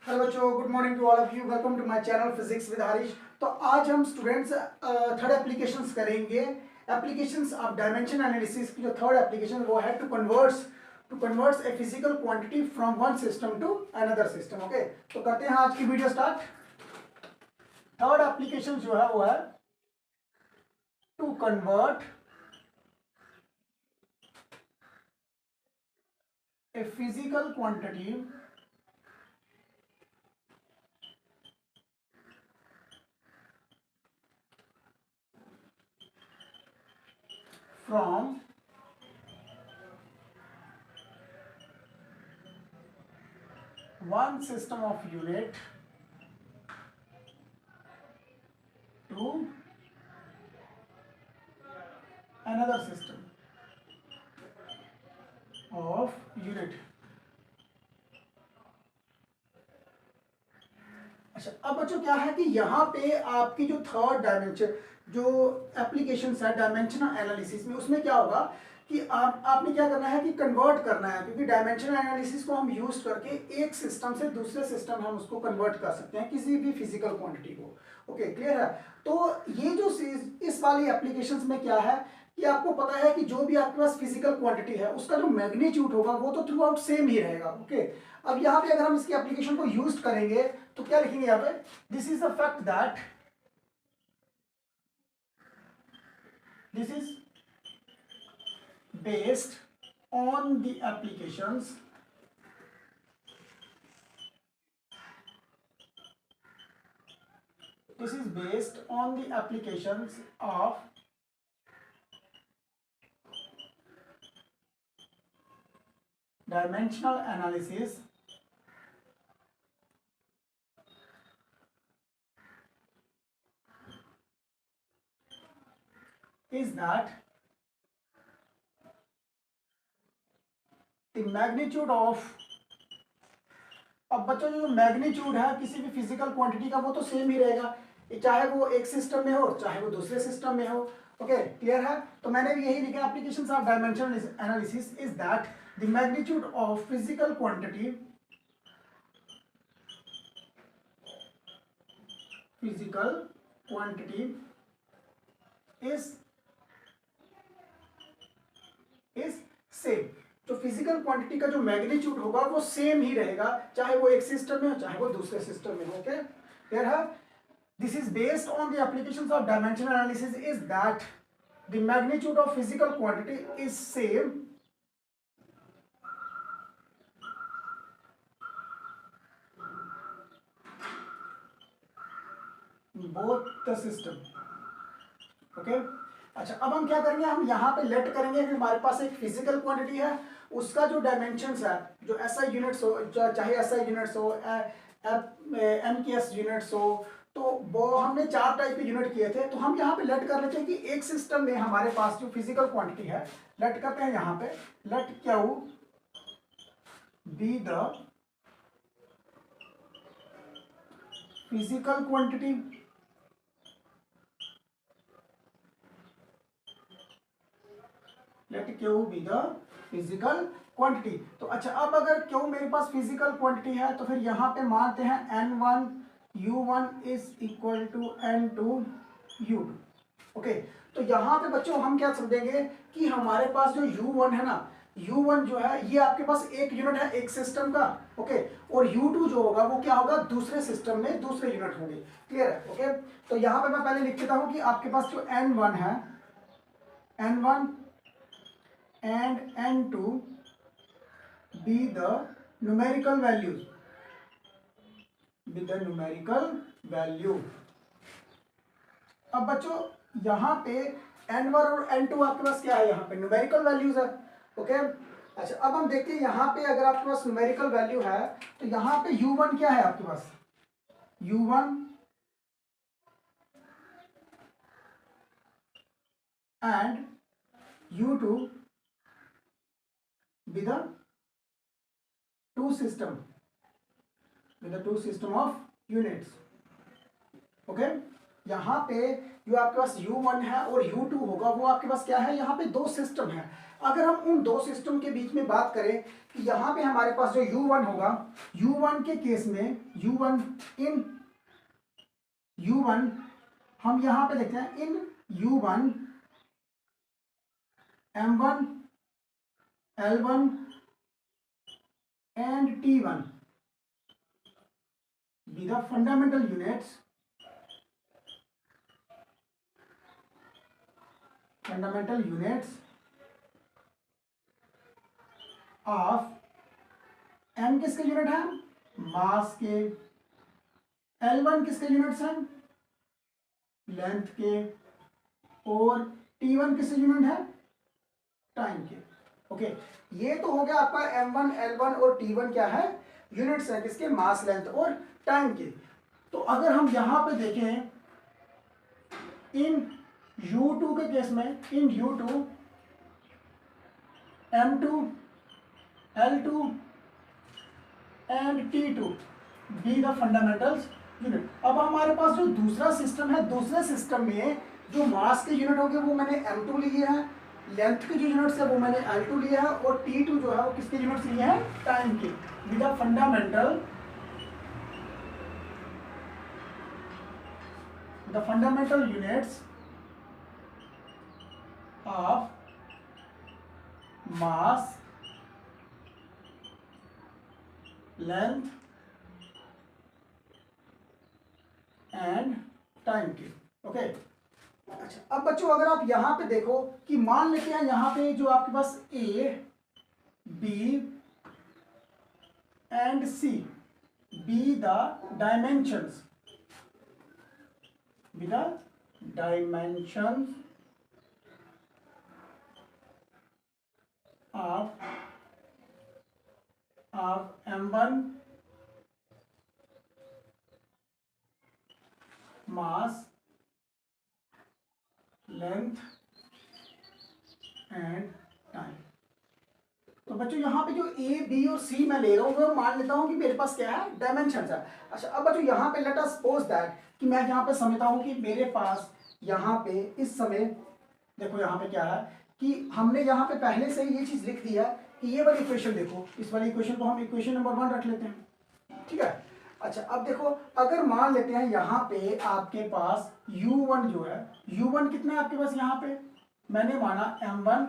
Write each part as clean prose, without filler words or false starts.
Hello बच्चों, good morning to all of you. Welcome to my channel physics with Harish. तो आज हम students third applications करेंगे। Applications of dimension analysis की जो थर्ड एप्लीकेशन वो है to converts a physical quantity from one system to another system. Okay, तो करते हैं आज की वीडियो स्टार्ट। थर्ड एप्लीकेशन जो है वो है to convert a physical quantity from one system of unit to another system of unit। अच्छा, अब बच्चों क्या है कि यहाँ पे आपकी जो थर्ड डायमेंशन जो एप्लीकेशन है डायमेंशनल एनालिसिस में, उसमें क्या होगा कि आपने क्या करना है कि कन्वर्ट करना है, क्योंकि डायमेंशनल एनालिसिस को हम यूज करके एक सिस्टम से दूसरे सिस्टम हम उसको कन्वर्ट कर सकते हैं, किसी भी फिजिकल क्वांटिटी को। ओके, क्लियर है। तो ये जो इस वाली एप्लीकेशंस में क्या है कि आपको पता है कि जो भी आपके पास फिजिकल क्वांटिटी है उसका जो मैग्नीट्यूड होगा वो तो थ्रू आउट सेम ही रहेगा। ओके, अब यहाँ पे अगर हम इसकी एप्लीकेशन को यूज करेंगे तो क्या लिखेंगे यहाँ पे, this is the fact that this is based on the applications this is based on the applications of dimensional analysis is that the magnitude of, अब बच्चों जो मैग्नीट्यूड है किसी भी फिजिकल क्वांटिटी का वो तो सेम ही रहेगा, चाहे वो एक सिस्टम में हो चाहे वो दूसरे सिस्टम में हो। ओके, क्लियर है। तो मैंने भी यही लिखा, applications of dimensional analysis is that the magnitude of physical quantity is same. तो फिजिकल क्वांटिटी का जो मैग्नीट्यूड होगा वो सेम ही रहेगा, चाहे वो एक सिस्टम में हो चाहे वो दूसरे सिस्टम में हो। ओके, क्लियर है। This is based on the applications of dimensional analysis is that the magnitude of physical quantity is same both the system. Okay, अच्छा, अब हम क्या करेंगे, हम यहाँ पे लेट करेंगे कि हमारे पास एक फिजिकल क्वांटिटी है, उसका जो डायमेंशंस है, जो एसआई यूनिट्स हो, चाहे एसआई यूनिट्स हो, एमकेएस यूनिट्स हो, तो वो हमने 4 टाइप के यूनिट किए थे। तो हम यहाँ पे लेट कर लेते हैं कि एक सिस्टम में हमारे पास जो फिजिकल क्वांटिटी है, लेट करते हैं यहाँ पे, let Q be the physical quantity let Q be the physical quantity. तो अच्छा, अब अगर क्यू मेरे पास फिजिकल क्वांटिटी है तो फिर यहाँ पे मानते हैं n1 u1 is equal to n2 u2। Okay, तो यहाँ पे बच्चों हम क्या समझेंगे कि हमारे पास जो u1 है ना, u1 जो है ये आपके पास एक यूनिट है एक सिस्टम का। ओके, और u2 जो होगा वो क्या होगा, दूसरे सिस्टम में दूसरे यूनिट होंगे। क्लियर है। ओके, तो यहाँ पे मैं पहले लिख देता हूँ कि आपके पास जो n1 है, n1 and n2 be the numerical values, अब बच्चों यहाँ पे n1 और n2 आपके पास क्या है, यहाँ पे न्यूमेरिकल वैल्यूज है। ओके, अच्छा, अब हम देखते हैं यहाँ पे अगर आपके पास न्यूमेरिकल वैल्यू है तो यहाँ पे u1 क्या है आपके पास, u1 and u2 with the two system of units। Okay, यहाँ पे जो आपके पास U1 है और U2 होगा, वो आपके पास क्या है, यहाँ पे दो सिस्टम है। अगर हम उन दो सिस्टम के बीच में बात करें कि यहाँ पे हमारे पास जो U1 होगा, U1 के केस में U1 हम यहाँ पे देखते हैं इन U1 M1 L1 and T1 be the fundamental units of M किसके यूनिट है, मास के, L1 किसके यूनिट्स हैं, लेंथ के, और T1 किसके यूनिट है, टाइम के। ओके, ये तो हो गया आपका M1 L1 और T1 क्या है, यूनिट्स हैं किसके, मास, लेंथ और टाइम के। तो अगर हम यहां पे देखें इन U2 के केस में, इन U2 M2 L2 and T2 be the fundamentals unit. अब हमारे पास जो दूसरा सिस्टम है, दूसरे सिस्टम में जो मास के यूनिट होंगे वो मैंने M2 लिए हैं, लेंथ के जो यूनिट्स है वो मैंने L2 लिया है, और T2 जो है वो किसके यूनिट्स लिए हैं, टाइम के। Be the fundamental units of mass, length and time के। ओके, अच्छा अब बच्चों अगर आप यहां पे देखो कि मान लेते हैं यहां पे जो आपके पास A, B and C be the dimensions of M1 mass, length and time. तो बच्चों यहाँ पे जो A, B और C मैं ले रहा हूँ वो मान लेता हूँ कि मेरे पास क्या है, डायमेंशन है। अच्छा अब बच्चों यहाँ पे लेट अस सपोज दैट कि मैं यहाँ पे समझता हूँ कि मेरे पास यहाँ पे इस समय देखो यहाँ पे क्या है कि हमने यहाँ पे पहले से ये चीज लिख दिया कि ये वाली इक्वेशन देखो, इस वाली इक्वेशन को हम इक्वेशन नंबर 1 रख लेते हैं, ठीक है। अच्छा अब देखो अगर मान लेते हैं यहाँ पे आपके पास U1 जो है, U1 कितना है आपके पास, यहाँ पे मैंने माना M1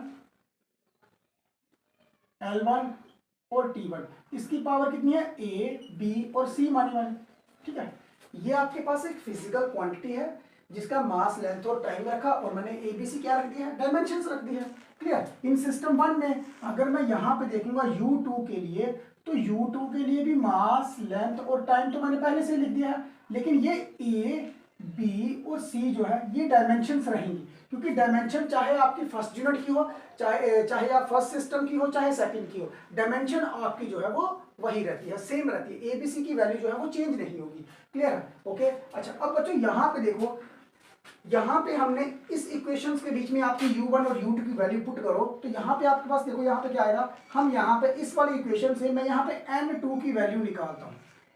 L1 और T1, इसकी पावर कितनी है, A, B और C मानी मैंने, ठीक है। ये आपके पास एक फिजिकल क्वांटिटी है जिसका मास, लेंथ और टाइम रखा, और मैंने ABC क्या रख दिया है, डायमेंशंस रख दिया, क्लियर। इन सिस्टम 1 में अगर मैं यहाँ पे देखूंगा U2 के लिए, तो U2 के लिए भी मास, लेंथ और टाइम तो मैंने पहले से लिख दिया है, लेकिन ये A, B और C जो है ये डायमेंशंस रहेंगी, क्योंकि डायमेंशन चाहे आपकी फर्स्ट यूनिट की हो, चाहे आप फर्स्ट सिस्टम की हो, चाहे सेकंड की हो, डायमेंशन आपकी जो है वो वही रहती है, सेम रहती है, ABC की वैल्यू जो है वो चेंज नहीं होगी, क्लियर है। ओके, अच्छा अब बच्चों यहाँ पे देखो, यहाँ पे हमने इस इक्वेशंस के बीच में आपकी U1 और U2 की वैल्यू पुट करो, तो यहाँ पे आपके पास देखो यहाँ पे क्या आएगा, हम यहाँ पे इस वाली इक्वेशन से मैं यहाँ पे N2 की वैल्यू निकालता हूँ,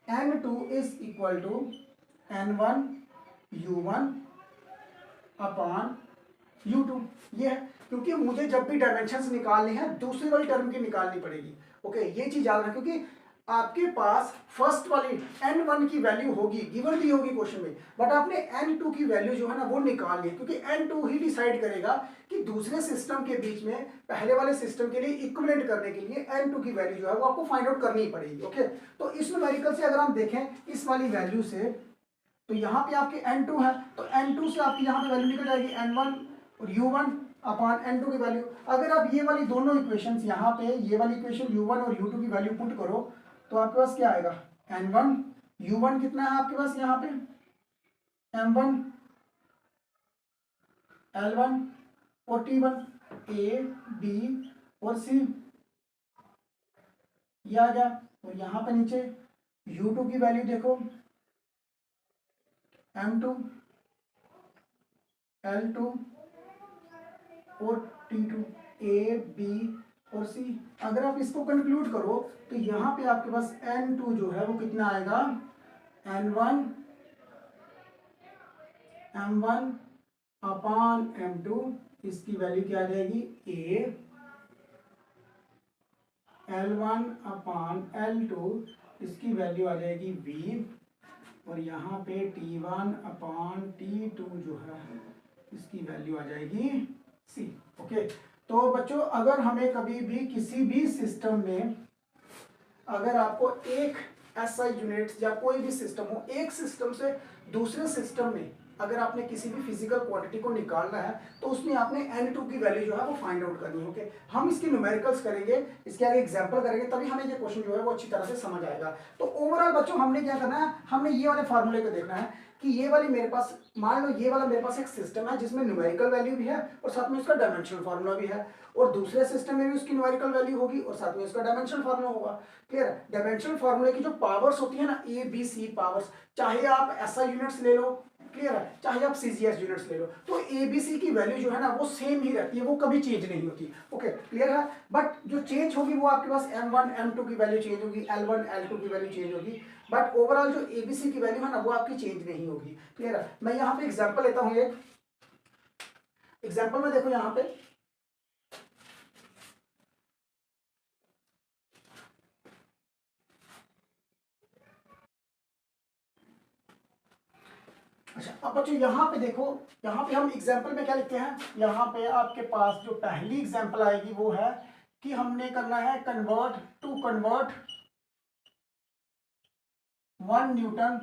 N2 is equal to N1 U1 upon U2, ये है, क्योंकि मुझे जब भी डायमेंशंस निकालने हैं दूसरी वाली टर्म की निकालनी पड़ेगी। ओके, ये चीज याद रखना, क्योंकि आपके पास फर्स्ट वाली N1 की वैल्यू होगी, गिवन दी होगी क्वेश्चन में, बट आपने N2 की वैल्यू जो है ना वो निकालनी है, क्योंकि N2 ही डिसाइड करेगा कि दूसरे सिस्टम के बीच में पहले वाले सिस्टम के लिए इक्विवेलेंट करने के लिए N2 की वैल्यू जो है वो आपको फाइंड आउट करनी ही पड़ेगी। ओके, तो इस न्यूमेरिकल से अगर हम देखें इस वाली वैल्यू से, तो यहाँ पे आपके N2 है, तो N2 से आपकी यहाँ पे वैल्यू निकल जाएगी N1 और U1 अपॉन N2 की वैल्यू। अगर आप ये वाली दोनों इक्वेशंस यहाँ पे ये वाली इक्वेशन U1 और U2 की वैल्यू पुट करो, तो आपके पास क्या आएगा, N1 U1 कितना है आपके पास यहाँ पे, M1 L1 और T1 A, B और C, ये आ गया। और यहाँ पे नीचे U2 की वैल्यू देखो, M2 L2 और T2 A, B और C। अगर आप इसको कंक्लूड करो तो यहाँ पे आपके पास N2 जो है वो कितना आएगा, N1 m1 अपान m2, इसकी वैल्यू क्या आ जाएगी a, L1 अपान L2, इसकी वैल्यू आ जाएगी v, और यहाँ पे T1 अपान T2 जो है इसकी वैल्यू आ जाएगी c। ओके, तो बच्चों अगर हमें कभी भी किसी भी सिस्टम में अगर आपको एक एसआई यूनिट या कोई भी सिस्टम हो, एक सिस्टम से दूसरे सिस्टम में अगर आपने किसी भी फिजिकल क्वांटिटी को निकालना है तो उसमें आपने n2 की वैल्यू जो है वो फाइंड आउट करनी है। ओके, हम इसकी न्यूमेरिकल्स करेंगे, इसके आगे एग्जांपल करेंगे, तभी हमें ये क्वेश्चन जो है वो अच्छी तरह से समझ आएगा। तो ओवरऑल बच्चों हमने क्या करना है, हमने ये वाले फार्मूले को देखना है कि ये वाली मेरे पास, मान लो ये वाला मेरे पास एक सिस्टम है जिसमें न्यूमेरिकल वैल्यू भी है और साथ में उसका डायमेंशनल फार्मूला भी है, और दूसरे सिस्टम में भी उसकी न्यूमेरिकल वैल्यू होगी और साथ में उसका डायमेंशनल फार्मूला होगा। क्लियर है? डायमेंशनल फार्मूले की जो पावर्स होती है ना, ए बी सी पावर्स, चाहे आप एसआई यूनिट्स ले लो, क्लियर है, चाहे आप सीजीएस यूनिट्स ले लो, तो एबीसी की वैल्यू जो है ना वो सेम ही रहती है, वो कभी चेंज नहीं होती। ओके, क्लियर है? बट जो चेंज होगी वो आपके पास m1 m2 की वैल्यू चेंज होगी, L1 L2 की वैल्यू चेंज होगी, बट ओवरऑल जो एबीसी की वैल्यू है ना वो आपकी चेंज नहीं होगी। क्लियर है? मैं यहाँ पे एग्जाम्पल लेता हूँ, एक एग्जाम्पल में देखो यहाँ पे अच्छा, अब बच्चों यहाँ पे देखो, यहाँ पे हम एग्जाम्पल में क्या लिखते हैं, यहाँ पे आपके पास जो पहली एग्जाम्पल आएगी वो है कि हमने करना है convert 1 Newton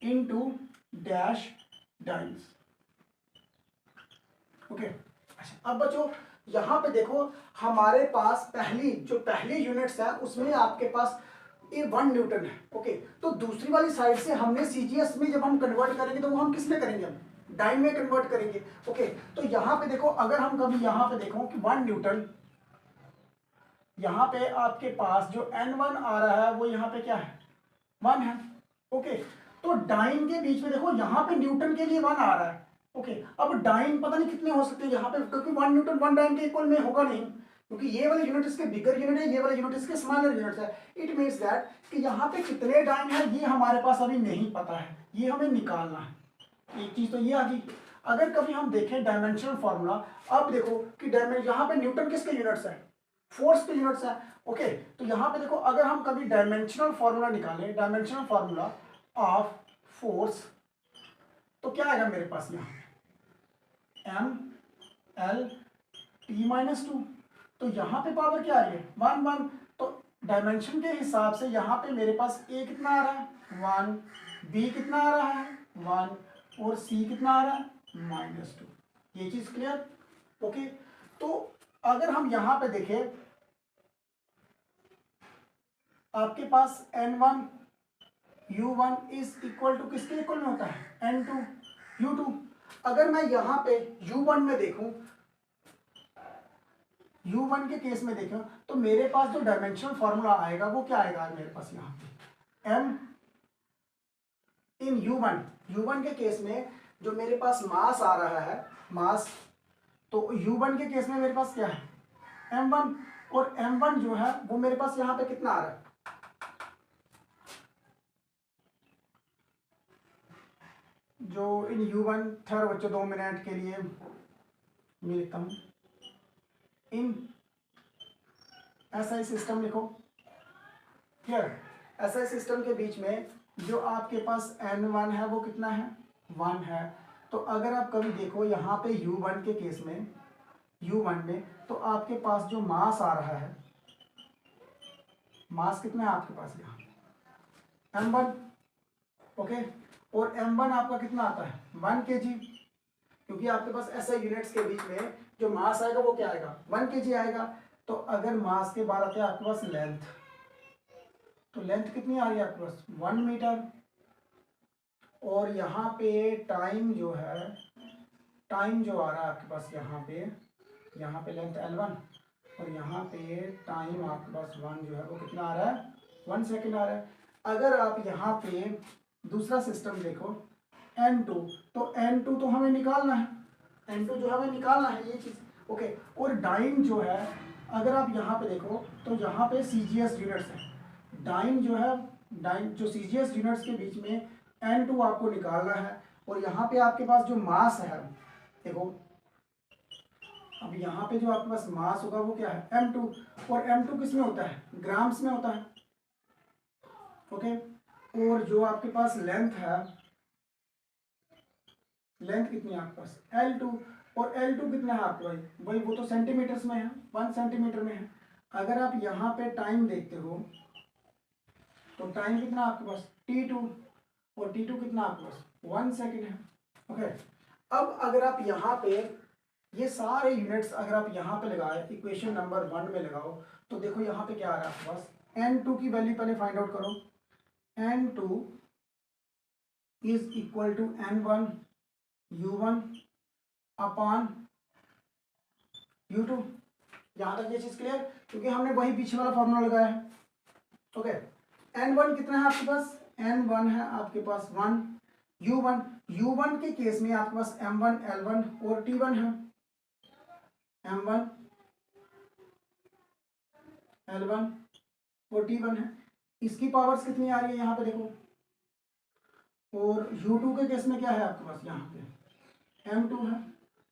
into dash dance. Okay, अच्छा अब बच्चों यहाँ पे देखो हमारे पास पहली यूनिट्स है उसमें आपके पास ये 1 न्यूटन है। ओके, तो दूसरी वाली साइड से हमने सीजीएस में जब हम कन्वर्ट करेंगे तो वो हम किस में करेंगे, हम डाइन में कन्वर्ट करेंगे। ओके, तो यहाँ पे देखो अगर हम कभी यहाँ पे देखो कि 1 न्यूटन, यहाँ पे आपके पास जो N1 आ रहा है वो यहाँ पे क्या है, 1 है। ओके, तो डाइन के बीच में देखो यहाँ पे न्यूटन के लिए 1 आ रहा है। ओके, अब डाइन पता नहीं कितने हो सकते हैं यहाँ पे, क्योंकि 1 न्यूटन 1 डाइन के इक्वल में होगा नहीं, क्योंकि ये वाले यूनिट इसके बिगर यूनिट है, ये वाले यूनिट इसके स्मॉलर यूनिट है। इट मींस दैट कि यहाँ पे कितने डाइन है ये हमारे पास अभी नहीं पता है, ये हमें निकालना है। एक चीज तो ये आ गई। अगर कभी हम देखें डायमेंशनल फॉर्मूला, अब देखो कि डायमेंशन यहाँ पे न्यूटन किसके यूनिट्स है, फोर्स के यूनिट्स है। ओके, तो यहाँ पे देखो अगर हम कभी डायमेंशनल फॉर्मूला निकालें, डायमेंशनल फॉर्मूला ऑफ फोर्स, तो क्या आएगा मेरे पास यहाँ एम एल टी माइनस 2, तो यहाँ पे पावर क्या आ रही है 1 1, तो डायमेंशन के हिसाब से यहाँ पे मेरे पास ए कितना आ रहा है 1, बी कितना आ रहा है 1 और सी कितना आ रहा है -2। ये चीज क्लियर? ओके, तो अगर हम यहाँ पे देखें आपके पास N1 U1 is equal to किसके इक्वल में होता है N2 U2। अगर मैं यहाँ पे U1 में देखूं, U1 के केस में देखें तो मेरे पास जो डायमेंशनल फॉर्मूला आएगा वो क्या आएगा मेरे पास यहाँ पे M इन U1 के केस में जो मेरे पास मास आ रहा है, मास, तो U1 के केस में मेरे पास क्या है M1, और M1 जो है वो मेरे पास यहाँ पे कितना आ रहा है, जो इन U1 ठहरो बच्चों 2 मिनट के लिए मैं लिखता हूँ, इन SI सिस्टम लिखो। क्लियर? SI सिस्टम के बीच में जो आपके पास N1 है वो कितना है 1 है। तो अगर आप कभी देखो यहाँ पे U1 के केस में, U1 में तो आपके पास जो मास आ रहा है, मास कितना है आपके पास यहाँ M1। ओके, और M1 आपका कितना आता है 1 kg, क्योंकि आपके पास SI यूनिट्स के बीच में जो मास आएगा वो क्या आएगा 1 kg आएगा। तो अगर मास के बाद आते हैं आपके पास लेंथ, तो लेंथ कितनी आ रही है आपके पास 1 मीटर, और यहाँ पे टाइम जो है, टाइम जो आ रहा है आपके पास यहाँ पे लेंथ L1, और यहाँ पे टाइम आपके पास 1 जो है वो कितना आ रहा है 1 सेकेंड आ रहा है। अगर आप यहाँ पे दूसरा सिस्टम देखो N2, तो N2 तो हमें निकालना है, N2 जो हमें निकालना है ये चीज़। ओके, और डाइन जो है अगर आप यहाँ पे देखो तो यहाँ पे CGS यूनिट्स है, डाइन जो है डाइन जो सीजीएस यूनिट्स के बीच में N2 आपको निकालना है। और यहाँ पे आपके पास जो मास है, देखो अब यहाँ पे जो आपके पास मास होगा वो क्या है M2, और M2 किस में होता है, ग्राम्स में होता है। ओके, और जो आपके पास लेंथ है, लेंथ कितनी है आपके पास L2, और L2 कितना है आपके भाई, भाई वो तो सेंटीमीटर्स में है, 1 सेंटीमीटर में है। अगर आप यहाँ पे टाइम देखते हो तो टाइम कितना आपके पास T2, और T2 कितना आपके पास 1 सेकेंड है। ओके, अब अगर आप यहाँ पे ये सारे यूनिट्स अगर आप यहाँ पे लगाए इक्वेशन नंबर 1 में लगाओ तो देखो यहाँ पे क्या आ रहा है आपके पास, N2 की वैल्यू पहले फाइंड आउट करो। N2 is equal to N1 U1 upon U2। यहाँ तक ये चीज क्लियर, क्योंकि हमने वही पीछे वाला फॉर्मूला लगाया है। ओके, N1 कितना है आपके पास, N1 है आपके पास 1, U1 के केस में आपके पास M1 L1 और T1 है, M1 L1 और T1 है। इसकी पावर्स कितनी आ रही है यहाँ पे देखो, और U2 के केस में क्या है आपके पास, यहाँ पे M2 है,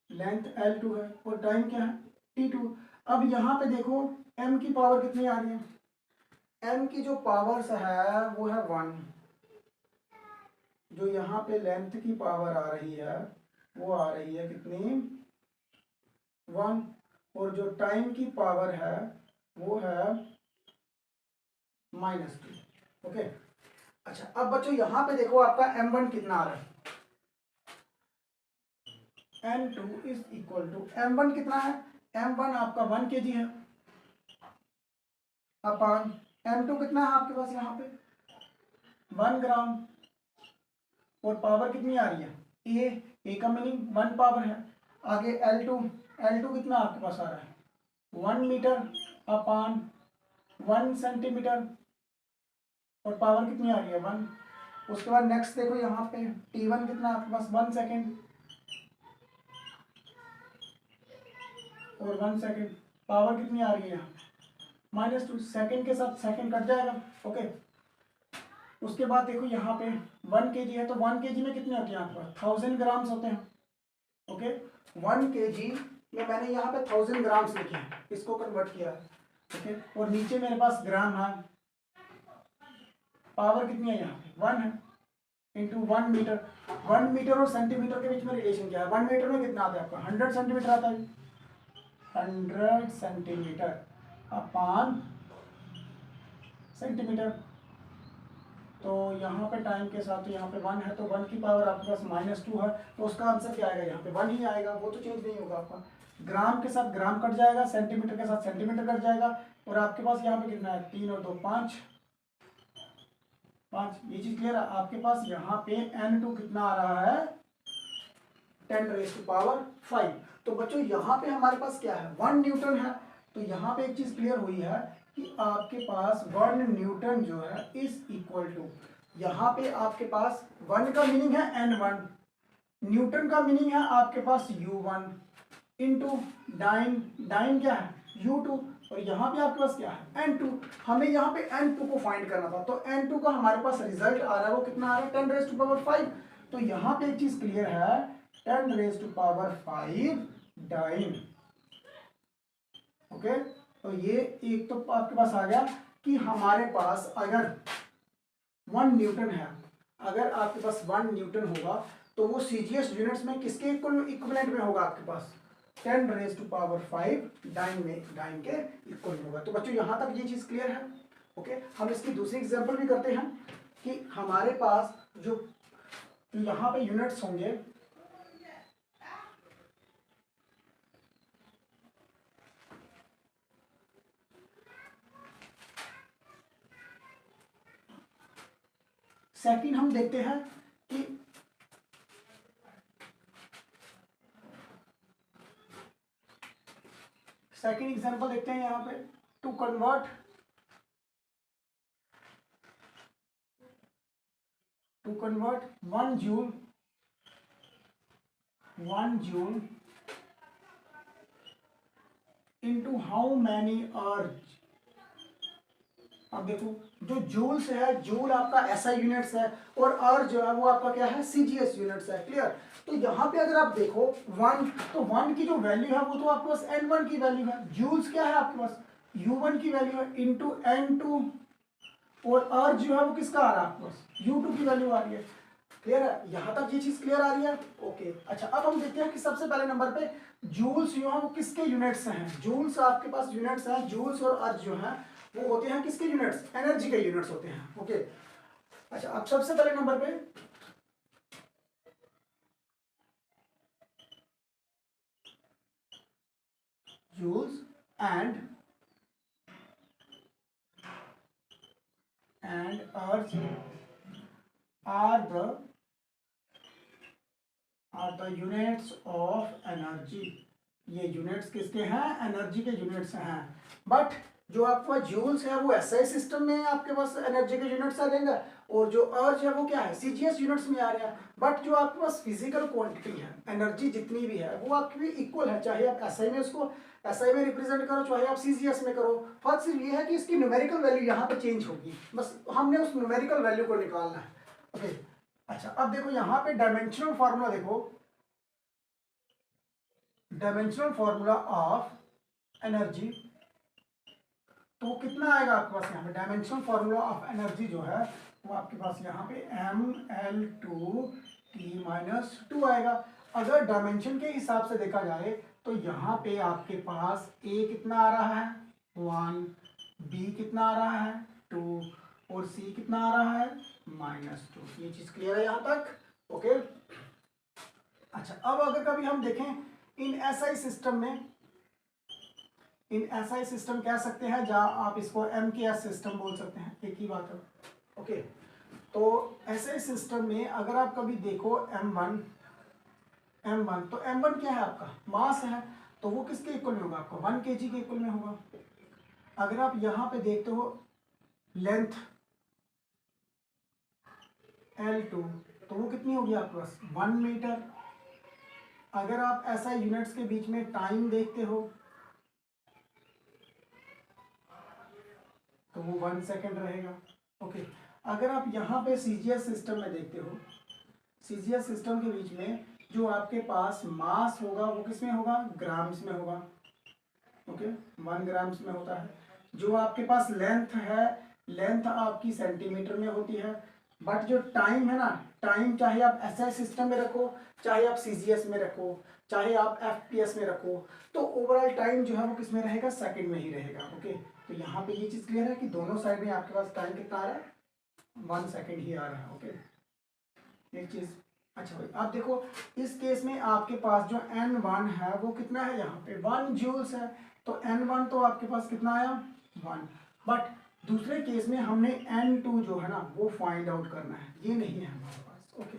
लेंथ L2 है, और टाइम क्या है T2। अब यहाँ पे देखो M की पावर कितनी आ रही है, M की जो पावर्स है वो है 1, जो यहाँ पे लेंथ की पावर आ रही है वो आ रही है कितनी 1, और जो टाइम की पावर है वो है -2। ओके, अच्छा अब बच्चों यहाँ पे देखो आपका M1 कितना आ रहा है, N2 is equal to M1 कितना है, M1 आपका 1 kg है अपॉन M2 कितना है आपके पास यहाँ पे 1 ग्राम, और पावर कितनी आ रही है ए का मीनिंग 1 पावर है। आगे L2 कितना आपके पास आ रहा है 1 मीटर अपॉन 1 सेंटीमीटर, और पावर कितनी आ रही है 1। उसके बाद नेक्स्ट देखो यहाँ पे T1 कितना आपके पास 1 सेकेंड, और 1 सेकेंड पावर कितनी आ रही है -2, सेकेंड के साथ सेकेंड कट जाएगा। ओके, उसके बाद देखो यहाँ पे 1 kg है, तो 1 kg में कितने होते हैं आपके पास 1000 ग्राम्स होते हैं। ओके, 1 kg में मैंने यहाँ पे 1000 ग्राम्स लिखे हैं, इसको कन्वर्ट किया है। ओके, और नीचे मेरे पास ग्राम है, पावर कितनी है यहाँ पे 1 है, इंटू 1 मीटर। 1 मीटर और सेंटीमीटर के बीच में रिलेशन क्या है, 1 मीटर में कितना आता है आपका 100 सेंटीमीटर आता है, 100 सेंटीमीटर अपॉन सेंटीमीटर। तो यहाँ पे टाइम के साथ तो यहाँ पे 1 है, तो 1 की पावर आपके पास -2 है, तो उसका आंसर क्या आएगा यहाँ पे 1 ही आएगा, वो तो चेंज नहीं होगा आपका। ग्राम के साथ ग्राम कट जाएगा, सेंटीमीटर के साथ सेंटीमीटर कट जाएगा, और आपके पास यहाँ पे कितना है 3 और 2 5, ये चीज क्लियर है। आपके पास यहाँ पे N2 कितना आ रहा है 10⁵5। तो बच्चों यहाँ पे हमारे पास क्या है 1 न्यूटन है, तो यहाँ पे एक चीज क्लियर हुई है कि आपके पास 1 न्यूटन जो है इज इक्वल टू, यहाँ पे आपके पास 1 का मीनिंग है N1, न्यूटन का मीनिंग है आपके पास U1 इंटू डाइन क्या है U2, और यहाँ पे आपके पास क्या है N2। हमें यहाँ पे N2 को फाइंड करना था, तो N2 का हमारे पास रिजल्ट आ रहा है वो कितना आ रहा है 10⁵5। तो यहाँ पे एक चीज क्लियर है 10⁵5 डाइन। ओके, तो ये एक तो आपके पास आ गया कि हमारे पास अगर 1 न्यूटन है, अगर आपके पास 1 न्यूटन होगा तो वो सीजीएस यूनिट्स में किसके इक्विवेलेंट में होगा आपके पास 10⁵5 डाइन के इक्वल होगा। तो बच्चों यहाँ तक ये चीज क्लियर है। ओके, हम इसकी दूसरी एग्जांपल भी करते हैं कि हमारे पास जो यहाँ पे यूनिट्स होंगे, सेकंड हम देखते हैं कि सेकंड एग्जांपल देखते हैं यहाँ पे to convert 1 joule into how many अर्ज अब देखो जो जूल्स है, जूल आपका एसआई यूनिट्स है, और आर जो है वो आपका क्या है, सीजीएस यूनिट्स है। क्लियर। तो यहाँ पे अगर आप देखो 1, तो 1 की जो वैल्यू है वो तो आपके पास N1 की वैल्यू है। जूल्स क्या है आपके पास, U1 की वैल्यू है इंटू N2, और आर जो है वो किसका आ रहा है आपके पास, U2 की वैल्यू आ रही है। क्लियर है, यहां तक ये चीज क्लियर आ रही है। ओके अच्छा, अब हम देखते हैं कि सबसे पहले नंबर पे जूल्स जो है वो किसके यूनिट्स हैं। जूल्स आपके पास यूनिट्स हैं, जूल्स और अर्ज जो है वो होते हैं किसके यूनिट्स, एनर्जी के यूनिट्स होते हैं। ओके अच्छा, अब सबसे पहले नंबर पे joules and ergs are the units of energy. ये यूनिट्स किसके हैं, एनर्जी के यूनिट्स हैं। बट जो आपका जूल्स है वो एसआई सिस्टम में आपके पास एनर्जी के यूनिट्स आ जाएंगे, और जो अर्ज है वो क्या है, सीजीएस यूनिट्स में आ रहे हैं। बट जो आपके पास फिजिकल क्वांटिटी है, एनर्जी जितनी भी है वो आपकी भी इक्वल है, चाहे आप एसआई में उसको एसआई में रिप्रेजेंट करो, चाहे आप सीजीएस में करो। फर्क सिर्फ ये है कि इसकी न्यूमेरिकल वैल्यू यहाँ पे चेंज होगी, बस हमने उस न्यूमेरिकल वैल्यू को निकालना है। ओके अच्छा, अब देखो यहाँ पे डायमेंशनल फार्मूला देखो, डायमेंशनल फार्मूला ऑफ एनर्जी, तो कितना आएगा आपके पास यहाँ पे, डायमेंशनल फार्मूला ऑफ एनर्जी जो है वो आपके पास यहाँ पे mL2T-2 आएगा। अगर डायमेंशन के हिसाब से देखा जाए तो यहाँ पे आपके पास A कितना आ रहा है 1, B कितना आ रहा है 2, और C कितना आ रहा है -2। ये चीज क्लियर है यहाँ तक। ओके अच्छा, अब अगर कभी हम देखें इन एसआई सिस्टम में, इन एसआई सिस्टम कह सकते हैं, जहाँ आप इसको MKS सिस्टम बोल सकते हैं, एक ही बात है। ओके तो एसआई सिस्टम में अगर आप कभी देखो M1, तो M1 क्या है आपका, मास है, तो वो किसके इक्वल में होगा, आपका 1 kg के इक्वल में होगा। अगर आप यहाँ पे देखते हो लेंथ L2, तो वो कितनी होगी आपके पास 1 मीटर। अगर आप ऐसा यूनिट्स के बीच में टाइम देखते हो तो वो 1 सेकेंड रहेगा। ओके अगर आप यहाँ पे सीजीएस सिस्टम में देखते हो, सीजीएस सिस्टम के बीच में जो आपके पास मास होगा वो किस में होगा, ग्राम्स में होगा। ओके 1 ग्राम्स में होता है। जो आपके पास लेंथ है, लेंथ आपकी सेंटीमीटर में होती है। बट जो टाइम है ना, टाइम चाहे आप एसआई सिस्टम में रखो, चाहे आप सीजीएस में रखो, चाहे आप एफपीएस में रखो, तो ओवरऑल टाइम जो है वो किस में रहेगा, सेकंड में ही रहेगा। ओके तो यहाँ पे ये चीज क्लियर है कि दोनों साइड में आपके पास टाइम कितना आ रहा है, 1 सेकेंड ही आ रहा है। ओके एक चीज अच्छा भाई, आप देखो इस केस में आपके पास जो N1 है वो कितना है, यहाँ पे 1 जूल्स है, तो N1 तो आपके पास कितना आया 1। बट दूसरे केस में हमने N2 जो है ना वो फाइंड आउट करना है, ये नहीं है हमारे पास। ओके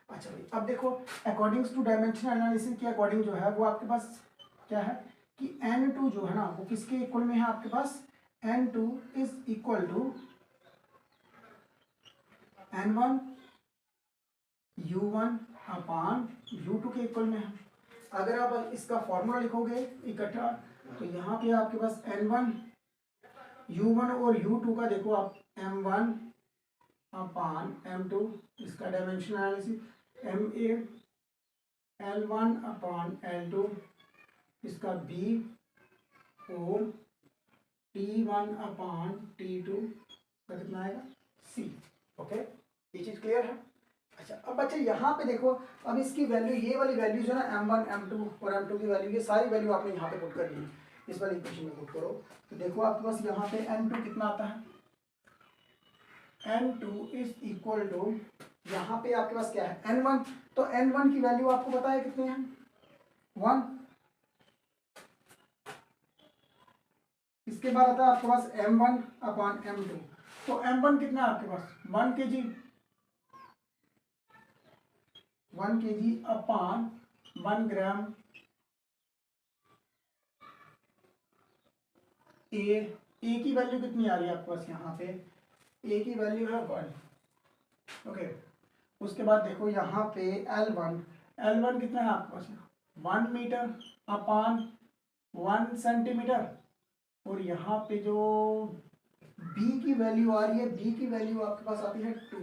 अच्छा भाई, अब देखो अकॉर्डिंग्स टू डायमेंशनल एनालिसिस के अकॉर्डिंग जो है वो आपके पास क्या है कि N2 जो है ना वो किसके इक्वल में है, आपके पास N2 is equal to N1 U1 upon U2 के इक्वल में है। अगर आप इसका फॉर्मूला लिखोगे इकट्ठा, तो यहाँ पे आपके पास N1 U1 और U2 का देखो आप M1 अपान M2, इसका dimension analysis MA L1 upon L2, इसका B और T1 अपान T2 का कितना आएगा C। ओके ये चीज क्लियर है। अच्छा अब बच्चे यहाँ पे देखो, अब इसकी वैल्यू, ये वाली वैल्यू जो है ना M1 M2 और M2 की वैल्यू, ये सारी वैल्यू आपने यहाँ पे पुट कर दी, इस वाली इक्वेशन में पुट करो, तो देखो आपके पास यहाँ पे N2 कितना आता है, N2 इज इक्वल टू, यहाँ पे आपके पास क्या है N1, तो N1 की वैल्यू आपको पता है कितनी है 1। इसके बाद आता है आपके पास M1 अपान M2, तो M1 कितना है आपके पास 1 kg, 1 kg अपान 1 ग्राम। ए की वैल्यू कितनी आ रही है आपके पास, यहाँ पे ए की वैल्यू है 1। ओके उसके बाद देखो यहाँ पे L1 कितना है आपके पास 1 मीटर अपान 1 सेंटीमीटर, और यहाँ पे जो बी की वैल्यू आ रही है, बी की वैल्यू आपके पास आती है 2,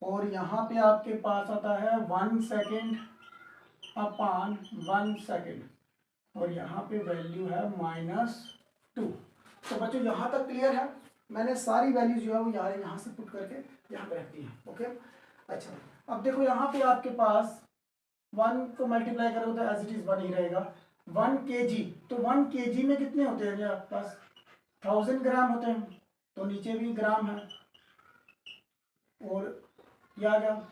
और यहाँ पे आपके पास आता है 1 सेकेंड अपॉन 1 सेकेंड, और यहाँ पे वैल्यू है -2। तो बच्चों यहाँ तक क्लियर है? मैंने सारी वैल्यूज जो है वो यहाँ से पुट करके यहाँ पे रख दी है। ओके, अच्छा अब देखो यहाँ पे आपके पास 1 को मल्टीप्लाई करोगे तो एज इट इज 1 ही रहेगा। 1 kg, तो 1 kg में कितने होते हैं आपके पास? 1000 ग्राम होते हैं, तो नीचे भी ग्राम है, और ये आ गया।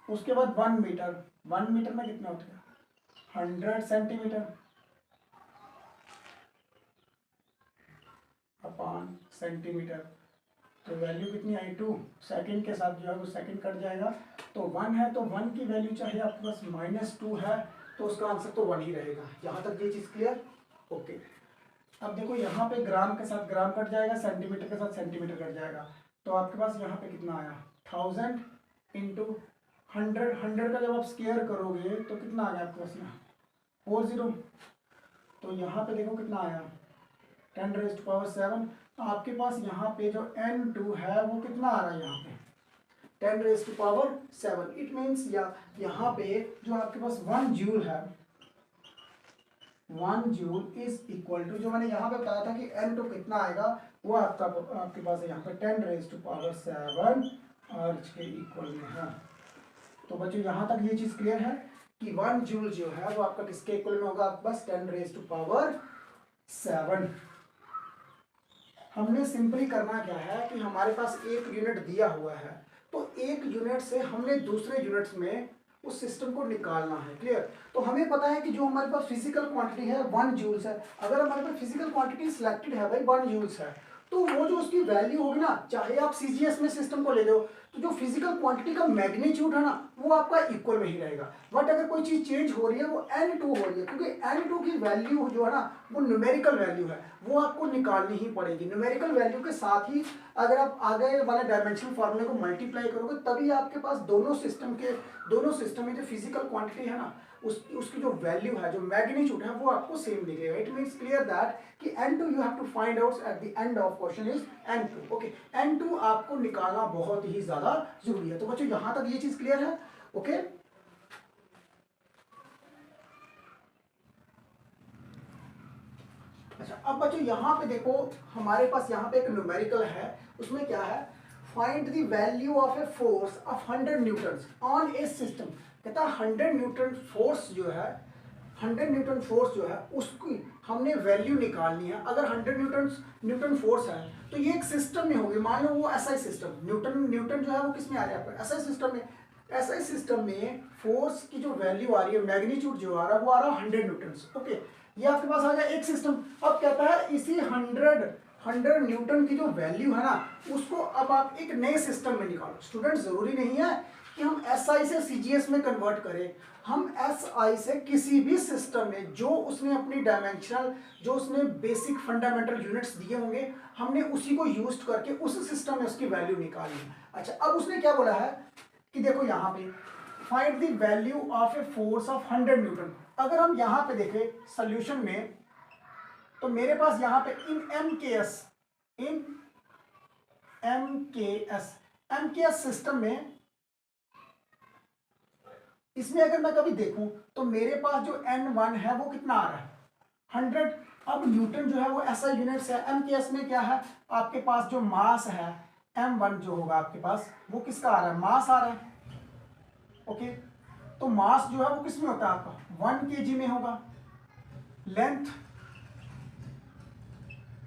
उसके बाद 1 मीटर, 1 मीटर में कितने होते हैं? 100 सेंटीमीटर अपॉन सेंटीमीटर, तो वैल्यू कितनी आई? 2। सेकंड के साथ जो है वो सेकंड कट जाएगा, तो 1 है, तो 1 की वैल्यू चाहे आपके पास -2 है, तो उसका आंसर तो 1 ही रहेगा। यहाँ तक ये चीज़ क्लियर? ओके, अब देखो यहाँ पे ग्राम के साथ ग्राम कट जाएगा, सेंटीमीटर के साथ सेंटीमीटर कट जाएगा, तो आपके पास यहाँ पे कितना आया? 1000 इंटू 100, 100 का जब आप स्क्वायर करोगे तो कितना आ गया आपके पास? यहाँ 40, तो यहाँ पे देखो कितना आया? 10⁻⁷। आपके पास यहाँ पे जो N2 है वो कितना आ रहा है? यहाँ पे 10⁻⁷। इट मीन्स यहाँ पे जो आपके पास 1 जूल है, 1 जूल इज इक्वल टू, जो मैंने यहाँ पे बताया था कि N2 कितना आएगा, वो आपके पास है यहाँ पे 10⁻⁷ अर्ज के इक्वल में है। तो बच्चों यहाँ तक ये चीज क्लियर है कि 1 जूल जो है वो आपका किसके इक्वल में होगा? आपके पास 10⁻⁷। हमने सिंपली करना क्या है कि हमारे पास एक यूनिट दिया हुआ है, तो एक यूनिट से हमने दूसरे यूनिट्स में उस सिस्टम को निकालना है। क्लियर? तो हमें पता है कि जो हमारे पास फिजिकल क्वांटिटी है 1 जूल्स है। अगर हमारे पास फिजिकल क्वांटिटी सिलेक्टेड है भाई 1 जूल्स है, तो वो जो उसकी वैल्यू होगी ना, चाहे आप सीजीएस में सिस्टम को ले लो, तो जो फिजिकल क्वांटिटी का मैग्नीट्यूड है ना वो आपका इक्वल में ही रहेगा। बट अगर कोई चीज चेंज हो रही है वो N2 हो रही है, क्योंकि N2 की वैल्यू जो है ना वो न्यूमेरिकल वैल्यू है, वो आपको निकालनी ही पड़ेगी। न्यूमेरिकल वैल्यू के साथ ही अगर आप आगे वाले डायमेंशनल फॉर्मूले को मल्टीप्लाई करोगे तभी आपके पास दोनों सिस्टम में जो फिजिकल क्वांटिटी है ना उसकी जो वैल्यू है, जो मैग्नीट्यूड है, वो आपको सेम दिखेगा। इट मींस क्लियर दैट कि N2 you have to find out at the end of question is N2। Okay, N2 आपको निकालना बहुत ही ज्यादा जरूरी है। तो बच्चों यहां तक ये चीज क्लियर है? ओके, अच्छा अब बच्चों यहाँ पे देखो हमारे पास यहाँ पे एक न्यूमेरिकल है, उसमें क्या है? Find the value of a force of 100 Newton on a system. कहता है 100 न्यूटन फोर्स जो है, 100 न्यूटन फोर्स जो है उसकी हमने वैल्यू निकालनी है। अगर 100 न्यूटन फोर्स है तो ये एक सिस्टम में होगी, मान लो वो एसआई सिस्टम, न्यूटन जो है वो किस में आ रहा है आपका? एसआई सिस्टम में। एसआई सिस्टम में फोर्स की जो वैल्यू आ रही है, मैग्नीट्यूड जो आ रहा है वो आ रहा है 100 न्यूटन। ओके, ये आपके पास आ गया एक सिस्टम। अब कहता है इसी 100 न्यूटन की जो वैल्यू है ना उसको अब आप एक नए सिस्टम में निकालो। स्टूडेंट जरूरी नहीं है कि हम एसआई से सीजीएस में कन्वर्ट करें, हम एसआई से किसी भी सिस्टम में जो उसने अपनी डायमेंशनल, जो उसने बेसिक फंडामेंटल यूनिट्स दिए होंगे, हमने उसी को यूज करके उस सिस्टम में उसकी वैल्यू निकाली है। अच्छा अब उसने क्या बोला है कि देखो यहाँ पे find the value of a force of 100 Newton. अगर हम यहाँ पे देखें सॉल्यूशन में, तो मेरे पास यहाँ पे इन एमकेएस सिस्टम में, इसमें अगर मैं कभी देखूं तो मेरे पास जो N1 है वो कितना आ रहा है? 100। अब न्यूटन जो है वो ऐसा यूनिट्स है। एमकेएस में क्या है? आपके पास जो मास है M1 जो होगा आपके पास वो किसका आ रहा है? मास आ रहा है। ओके, तो मास जो है वो किस में होता है आपका? 1 kg में होगा।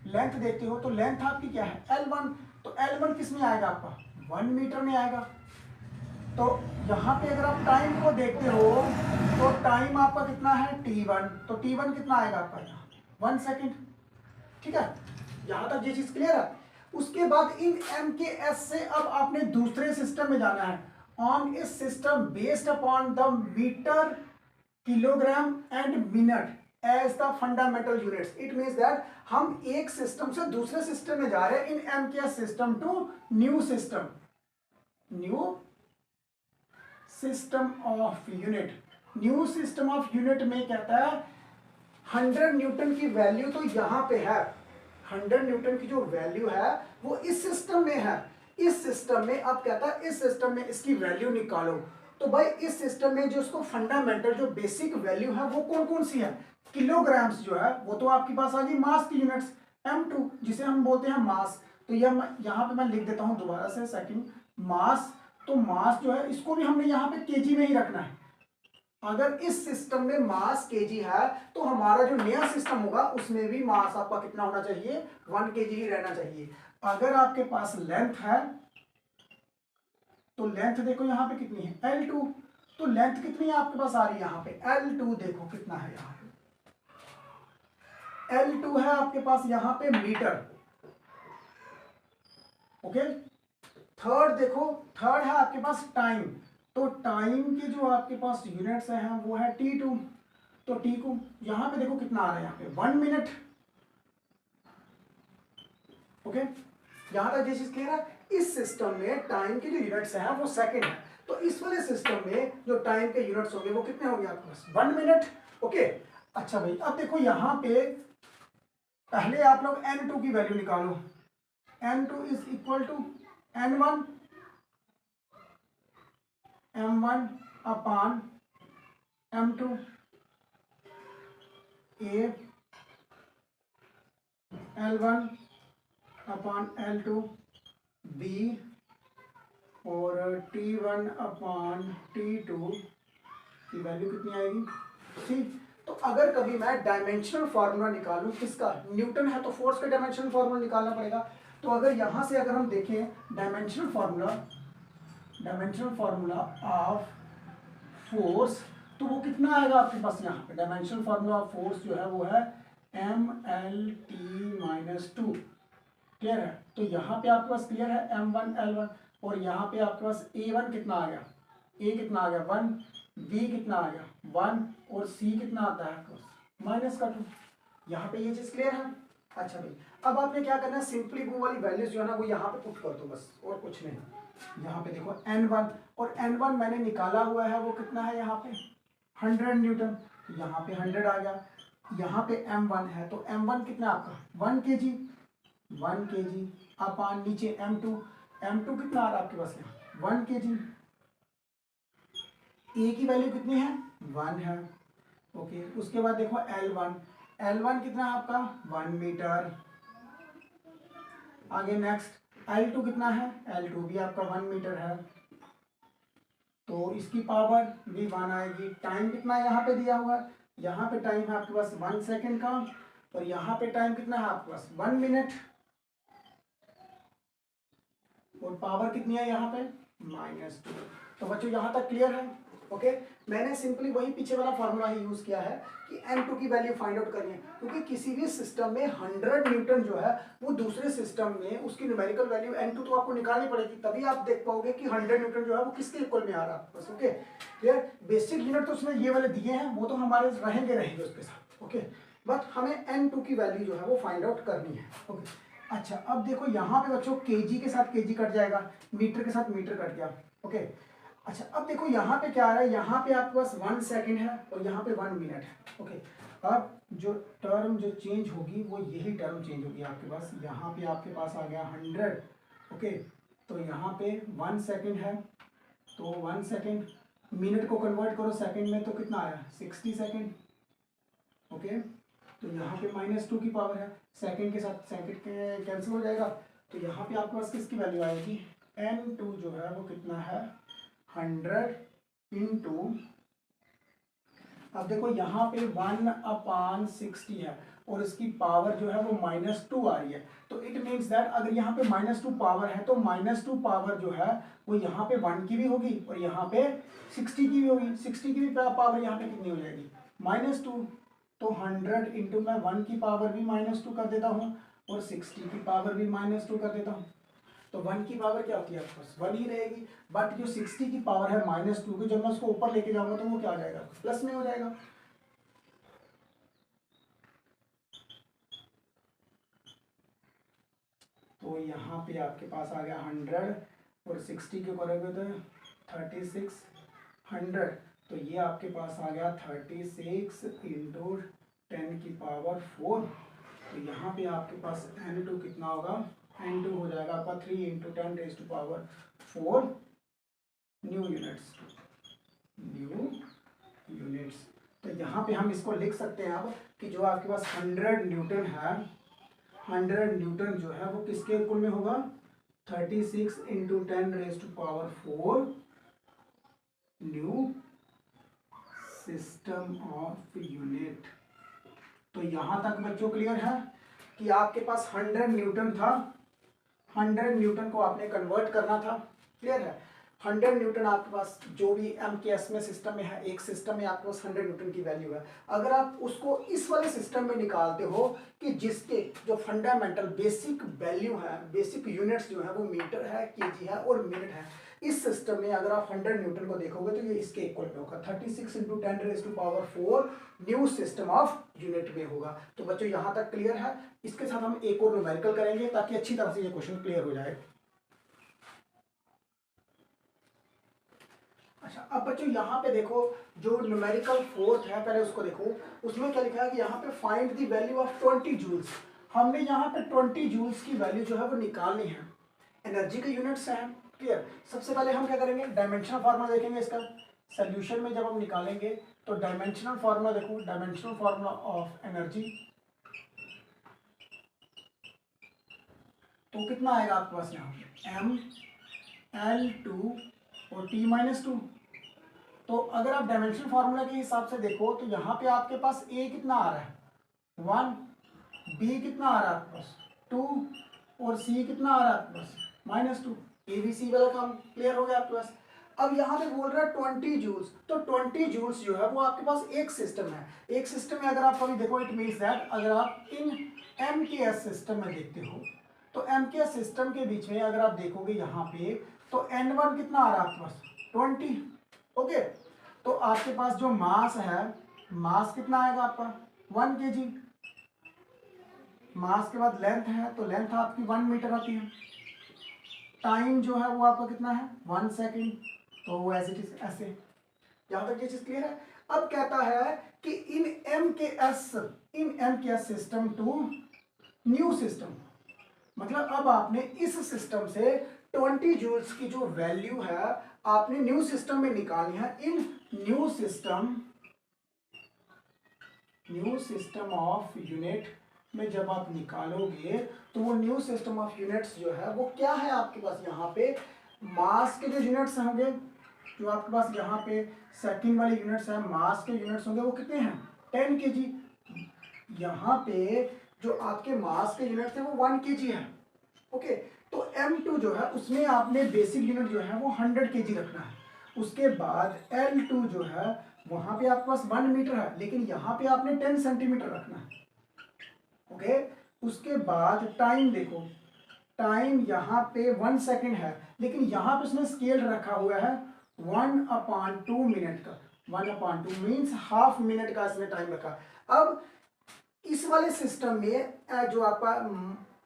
लेंथ देखते हो तो लेंथ आपकी क्या है? L1, तो L1 किस में आएगा आपका? 1 मीटर में आएगा। तो यहाँ पे अगर आप टाइम को देखते हो तो टाइम आपका कितना है? T1, तो T1 कितना आएगा आपका? यहाँ 1 सेकेंड। ठीक है, यहाँ तक ये चीज क्लियर है? उसके बाद इन MKS से अब आपने दूसरे सिस्टम में जाना है। On a system based upon the metre, kilogram and minute as the fundamental units. It means that हम एक सिस्टम से दूसरे सिस्टम में जा रहे हैं, in MKS system to new system of unit. New system of unit में कहता है 100 न्यूटन की वैल्यू तो यहां पे है, 100 न्यूटन की जो वैल्यू है वो इस सिस्टम में है। इस सिस्टम में अब कहता है इस सिस्टम में इसकी वैल्यू निकालो। तो भाई इस सिस्टम में जो उसको फंडामेंटल जो बेसिक वैल्यू है वो कौन कौन सी है? किलोग्राम्स जो है वो तो आपके पास आ गई मास की यूनिट्स, m2 जिसे हम बोलते हैं मास। तो यह यहाँ पे मैं लिख देता हूँ दोबारा से सेकंड, मास। तो मास जो है इसको भी हमने यहाँ पे केजी में ही रखना है। अगर इस सिस्टम में मास केजी है तो हमारा जो नया सिस्टम होगा उसमें भी मास आपका कितना होना चाहिए? 1 केजी ही रहना चाहिए। अगर आपके पास लेंथ है तो लेंथ देखो यहाँ पे कितनी है? L2। तो लेंथ कितनी है आपके पास आ रही है यहाँ पे? L2 देखो कितना है यहाँ पे, L2 है आपके पास यहाँ पे मीटर। ओके, थर्ड देखो, थर्ड है आपके पास टाइम। तो टाइम की जो आपके पास यूनिट्स हैं वो है T2। तो T को यहाँ पे देखो कितना आ रहा है यहाँ पे 1 मिनट। ओके, यहाँ तक ये चीज क्लियर है। इस सिस्टम में टाइम की जो यूनिट्स हैं वो सेकंड है। तो इस वाले सिस्टम में जो टाइम के यूनिट्स होंगे वो कितने होंगे आपके पास? 1 मिनट। ओके, अच्छा भाई अब देखो यहाँ पे पहले आप लोग N2 की वैल्यू निकालो। N2 is equal to N1 M1 upon M2 A L1 upon L2 B और T1 अपान T2 की वैल्यू कितनी आएगी? ठीक। तो अगर कभी मैं डायमेंशनल फार्मूला निकालूं किसका? न्यूटन है तो फोर्स का डायमेंशनल फार्मूला निकालना पड़ेगा। तो अगर यहां से अगर हम देखें डायमेंशनल फार्मूला ऑफ फोर्स, तो वो कितना आएगा आपके पास यहाँ पे? डायमेंशनल फार्मूला ऑफ फोर्स जो है वो है MLT-2। क्लियर है? तो यहाँ पे आपके पास क्लियर है M1 L1 और यहाँ पे आपके पास A1 कितना आ गया? A कितना आ गया? 1, B कितना आ गया? 1 और C कितना आता है आपके पास? -2। यहाँ पे ये चीज क्लियर है? अच्छा भाई, अब आपने क्या करना है? सिंपली वो वाली वैल्यूज जो है ना वो यहाँ पे पुट कर दो बस, और कुछ नहीं। यहाँ पे देखो N1 और N1 मैंने निकाला हुआ है वो कितना है यहाँ पे? 100 न्यूटन। यहाँ पे 100 आ गया। यहाँ पे M1 है तो M1 कितना आपका? 1 केजी। 1 केजी अपान नीचे M2 कितना आ रहा है आपके पास यहाँ? 1 केजी। ए की वैल्यू कितनी है? 1 है। ओके, उसके बाद देखो L1 कितना है आपका? 1 मीटर। आगे नेक्स्ट L2 कितना है? L2 भी आपका 1 मीटर है। तो इसकी पावर भी 1 आएगी। टाइम कितना यहाँ पे दिया हुआ है? यहाँ पे टाइम है आपके पास 1 सेकेंड का और यहाँ पे टाइम कितना है आपके पास? 1 मिनट। और पावर कितनी है यहाँ पे? -2। तो बच्चों यहाँ तक क्लियर है? ओके, मैंने सिंपली वही पीछे वाला फॉर्मूला ही यूज किया है कि N2 की वैल्यू फाइंड आउट करनी है, क्योंकि किसी भी सिस्टम में 100 न्यूटन जो है वो दूसरे सिस्टम में उसकी न्यूमेरिकल वैल्यू N2 तो आपको निकालनी पड़ेगी, तभी आप देख पाओगे कि 100 न्यूटन जो है वो किसके इक्वल में आ रहा है बस। Okay clear? बेसिक यूनिट तो उसमें ये वाले दिए हैं, वो तो हमारे रहेंगे उसके साथ। ओके, बट हमें N2 की वैल्यू जो है वो फाइंड आउट करनी है। ओके, अच्छा अब देखो यहाँ पे बच्चों केजी के साथ केजी कट जाएगा, मीटर के साथ मीटर कट गया। ओके, अच्छा अब देखो यहाँ पे क्या आ रहा है? यहाँ पे आपके पास 1 सेकेंड है और यहाँ पे 1 मिनट है। ओके, अब जो टर्म जो चेंज होगी वो यही टर्म चेंज होगी आपके पास। यहाँ पे आपके पास आ गया 100। ओके, तो यहाँ पे 1 सेकेंड है तो 1 सेकेंड, मिनट को कन्वर्ट करो सेकेंड में तो कितना आया? 60 सेकेंड। ओके, तो यहाँ पे -2 की पावर है, सेकेंड के साथ सेकेंड कैंसिल हो जाएगा। तो यहाँ पे आपके पास किसकी वैल्यू आएगी? N2 जो है वो कितना है? 100 इंटू, अब देखो यहाँ पे 1/60 है और इसकी पावर जो है वो -2 आ रही है। तो इट मीन्स दैट अगर यहाँ पे -2 पावर है तो -2 पावर जो है वो यहाँ पे 1 की भी होगी और यहाँ पे 60 की भी होगी। 60 की भी पावर यहाँ पे कितनी हो जाएगी? -2। तो 100 इंटू मैं 1 की पावर भी -2 कर देता हूँ और 60 की पावर भी -2 कर देता हूँ। तो 1 की पावर क्या होती है आपके पास? 1 ही रहेगी। बट जो 60 की पावर है -2 की, जब मैं उसको ऊपर लेके जाऊंगा तो वो क्या हो जाएगा? प्लस में हो जाएगा। तो यहाँ पे आपके पास आ गया 100 और 60 के करोगे तो 36 100। तो ये आपके पास आ गया 36 इंटू 10 की पावर 4। तो यहाँ पे आपके पास N2 कितना होगा, N2 हो जाएगा आपका 3 × 10⁴ न्यू यूनिट्स। तो यहाँ पे हम इसको लिख सकते हैं अब कि जो आपके पास 100 न्यूटन है, 100 न्यूटन जो है वो किसके इक्वल में होगा, 36 × 10⁴ न्यू सिस्टम ऑफ यूनिट। तो यहाँ तक बच्चों क्लियर है कि आपके पास 100 न्यूटन था, 100 न्यूटन को आपने कन्वर्ट करना था। क्लियर है, 100 न्यूटन आपके पास जो भी MKS में सिस्टम में है, एक सिस्टम में आपके पास 100 न्यूटन की वैल्यू है। अगर आप उसको इस वाले सिस्टम में निकालते हो कि जिसके जो फंडामेंटल बेसिक वैल्यू है, बेसिक यूनिट्स जो है वो मीटर है, केजी है और मिनट है, इस सिस्टम में अगर आप 100 न्यूटन को देखोगे तो ये इसके इक्वल में होगा, 36 × 10⁴ न्यू सिस्टम ऑफ यूनिट में होगा। तो बच्चों यहाँ तक क्लियर है। इसके साथ हम एक और न्यूमेरिकल करेंगे ताकि अच्छी तरह से ये क्वेश्चन क्लियर हो जाए। अच्छा, अब बच्चों यहाँ पे देखो जो न्यूमेरिकल फोर्थ है, पहले उसको देखो, उसमें क्या लिखा है कि यहाँ पे find the value of 20 joules. हमने यहाँ पे 20 जूल्स की वैल्यू जो है वो निकालनी है। एनर्जी के यूनिट्स हैं। क्लियर, सबसे पहले हम क्या करेंगे, डायमेंशनल फार्मूला देखेंगे इसका। सोल्यूशन में जब हम निकालेंगे तो डायमेंशनल फार्मूला देखो, डायमेंशनल फार्मूला ऑफ एनर्जी तो कितना आएगा आपके पास यहाँ mL2 और T-2। तो अगर आप डायमेंशनल फार्मूला के हिसाब से देखो तो यहाँ पे आपके पास A कितना आ रहा है 1, B कितना आ रहा है आपके पास 2 और C कितना आ रहा है आपके पास -2। ABC वाला काम क्लियर हो गया आपके पास। अब यहाँ पे बोल रहा है 20 जूल्स, तो 20 जूल्स जो है वो आपके पास एक सिस्टम है। एक सिस्टम में अगर आप कभी देखो, इट मीन्स दैट अगर आप इन MKS सिस्टम में देखते हो तो MKS सिस्टम के बीच में अगर आप देखोगे यहाँ पे तो N1 कितना आ रहा है आपके पास 20। ओके, तो आपके पास जो मास है, मास कितना आएगा आपका 1 kg। मास के बाद लेंथ है तो लेंथ आपकी 1 मीटर आती है। टाइम जो है वो आपका कितना है 1 सेकेंड। तो वो ऐसे चीज ऐसे, यहां तक ये चीज क्लियर है। अब कहता है कि in MKS system to new system, मतलब अब आपने इस सिस्टम से 20 जूल्स की जो वैल्यू है आपने न्यू सिस्टम में निकालनी है। इन न्यू सिस्टम ऑफ यूनिट में जब आप निकालोगे तो वो न्यू सिस्टम ऑफ यूनिट्स जो है वो क्या है आपके पास, यहाँ पे मास के जो यूनिट्स होंगे, जो आपके पास यहाँ पे सेकंड वाले यूनिट्स है, मास के यूनिट्स होंगे वो कितने हैं 10 kg। यहाँ पे जो आपके मास के यूनिट्स है वो 1 kg है। ओके, तो M2 जो है उसमें आपने बेसिक यूनिट जो है वो 100 kg रखना है। उसके बाद L2 जो है वहां पे आपके पास 1 मीटर है, लेकिन यहाँ पे आपने 10 सेंटीमीटर रखना है। ओके, उसके बाद टाइम देखो, टाइम यहाँ पे 1 सेकेंड है, लेकिन यहाँ पे उसने स्केल रखा हुआ है 1/2 मिनट का। 1/2 मीन्स हाफ मिनट का इसने टाइम रखा। अब इस वाले सिस्टम में जो आपका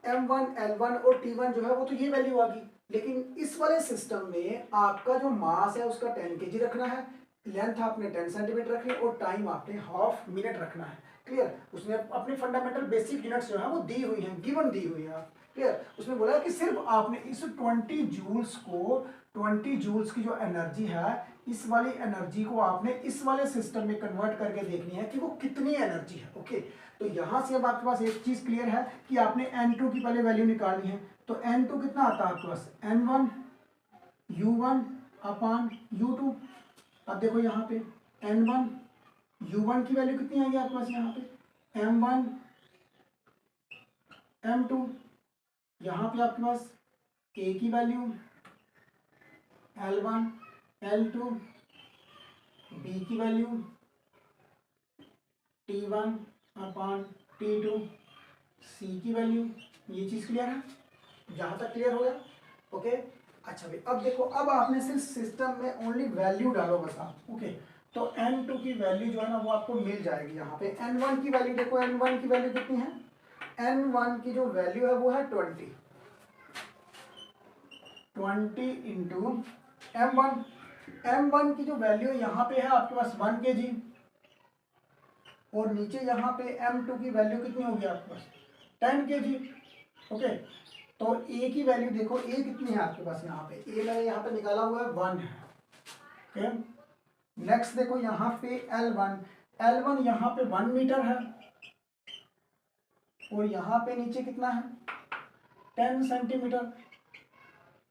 M1, L1 और T1 जो है वो तो ये वैल्यू आ गई, लेकिन इस वाले सिस्टम में आपका जो मास है उसका 10 kg रखना है, लेंथ आपने 10 सेंटीमीटर रखनी है और टाइम आपने हाफ मिनट रखना है। क्लियर, उसने अपनी फंडामेंटल बेसिक यूनिट्स जो है वो दी हुई हैं, गिवन दी हुई है। क्लियर, उसने बोला कि सिर्फ आपने इस 20 जूल्स को, 20 जूल्स की जो एनर्जी है, इस वाली एनर्जी को आपने इस वाले सिस्टम में कन्वर्ट करके देखनी है कि वो कितनी एनर्जी है। ओके, तो यहां से अब आपके पास एक चीज क्लियर है कि आपने N2 की पहले वैल्यू निकालनी है। तो N2 कितना आता है आपके पास N1 U1/U2। अब देखो यहाँ पे N1 U1 की वैल्यू कितनी आएगी आपके पास, यहाँ पे M1 M2, यहाँ पे आपके पास A की वैल्यू L1 L2, B की वैल्यू T1/T2, C की वैल्यू। ये चीज क्लियर है, जहां तक क्लियर हो गया। ओके, अच्छा भाई अब देखो, अब आपने सिर्फ सिस्टम में ओनली वैल्यू डालो बस आप। ओके, तो N2 की वैल्यू जो है ना वो आपको मिल जाएगी। यहाँ पे N1 की वैल्यू देखो, N1 की वैल्यू कितनी है, N1 की जो वैल्यू है वो है 20 इंटू M1। M1 की जो वैल्यू है यहाँ पे है आपके पास 1 kg, और नीचे यहाँ पे M2 की वैल्यू कितनी होगी आपके पास 10 kg। ओके, तो ए की वैल्यू देखो, ए कितनी है आपके पास, यहाँ पे ए मैंने यहाँ पे निकाला हुआ है 1 है। ओके, नेक्स्ट देखो यहाँ पे L1 यहाँ पे 1 मीटर है, और यहाँ पे नीचे कितना है 10 सेंटीमीटर।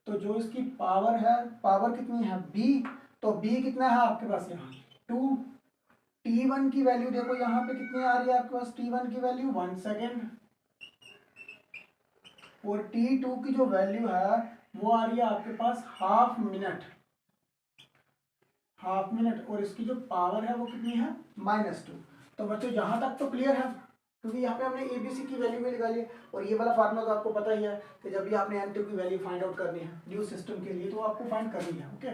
तो जो इसकी पावर है, पावर कितनी है B, तो B कितना है आपके पास यहाँ 2। T1 की वैल्यू देखो यहाँ पे कितनी आ रही है आपके पास, T1 की वैल्यू 1 सेकेंड, और T2 की जो वैल्यू है वो आ रही है आपके पास हाफ मिनट, और इसकी जो पावर है वो कितनी है -2। तो बच्चों यहाँ तक तो क्लियर है, क्योंकि यहाँ पे हमने ABC की वैल्यू भी निकाली है, और ये वाला फार्मूला तो आपको पता ही है कि जब भी आपने N2 की वैल्यू फाइंड आउट करनी है न्यू सिस्टम के लिए तो आपको फाइंड करनी है। ओके,